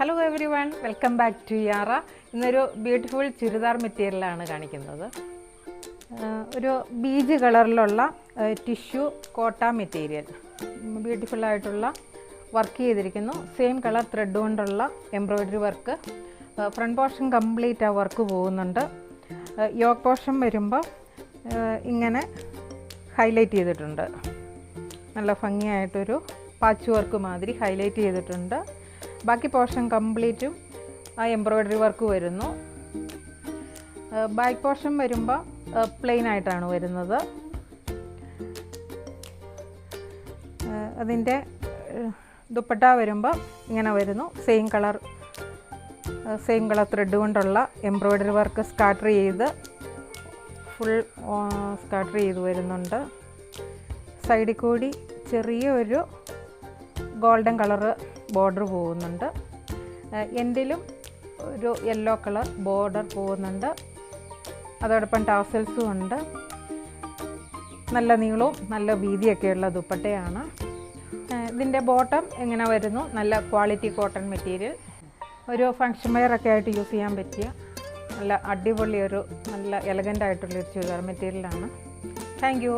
Hello everyone, welcome back to യാറ. ഇന്നൊരു beautiful churidar മെറ്റീരിയലാണ് കാണിക്കുന്നത്. ഒരു ബീജ് കളറിലുള്ള ടിഷ്യൂ കോട്ട മെറ്റീരിയൽ, ബ്യൂട്ടിഫുള്ളായിട്ടുള്ള വർക്ക് ചെയ്തിരിക്കുന്നു. സെയിം കളർ ത്രെഡ് കൊണ്ടുള്ള embroidery work. Front portion complete ആ വർക്ക് പോകുന്നുണ്ട്. യോക്ക് പോർഷൻ വരുമ്പോൾ ഇങ്ങനെ ഹൈലൈറ്റ് ചെയ്തിട്ടുണ്ട്. നല്ല ഭംഗിയായിട്ടൊരു പാച്ച് വർക്ക് മാതിരി ഹൈലൈറ്റ് ചെയ്തിട്ടുണ്ട്. ബാക്കി പോർഷൻ കംപ്ലീറ്റും ആ എംബ്രോയ്ഡറി വർക്ക് വരുന്നു. ബാക്ക് പോർഷൻ വരുമ്പോൾ പ്ലെയിൻ ആയിട്ടാണ് വരുന്നത്. അതിൻ്റെ ദുപ്പട്ട വരുമ്പോൾ ഇങ്ങനെ വരുന്നു. സെയിം കളർ ത്രെഡ് കൊണ്ടുള്ള എംബ്രോയ്ഡറി വർക്ക് ഫുൾ സ്കാട്ടർ ചെയ്ത് വരുന്നുണ്ട്. സൈഡിൽ കൂടി ചെറിയൊരു ഗോൾഡൻ കളറ് ബോർഡർ പോകുന്നുണ്ട്. എൻഡിലും ഒരു യെല്ലോ കളർ ബോർഡർ പോകുന്നുണ്ട്. അതോടൊപ്പം ടാസൽസും ഉണ്ട്. നല്ല നീളവും നല്ല വീതിയൊക്കെയുള്ള ദുപ്പട്ടയാണ്. ഇതിൻ്റെ ബോട്ടം എങ്ങനെ വരുന്നു? നല്ല ക്വാളിറ്റി കോട്ടൺ മെറ്റീരിയൽ. ഒരു ഫങ്ഷൻ വെയറൊക്കെ ആയിട്ട് യൂസ് ചെയ്യാൻ പറ്റിയ നല്ല അടിപൊളി നല്ല എലഗൻ്റ് ആയിട്ടുള്ളൊരു ചുരിദാർ മെറ്റീരിയലാണ്. Thank you.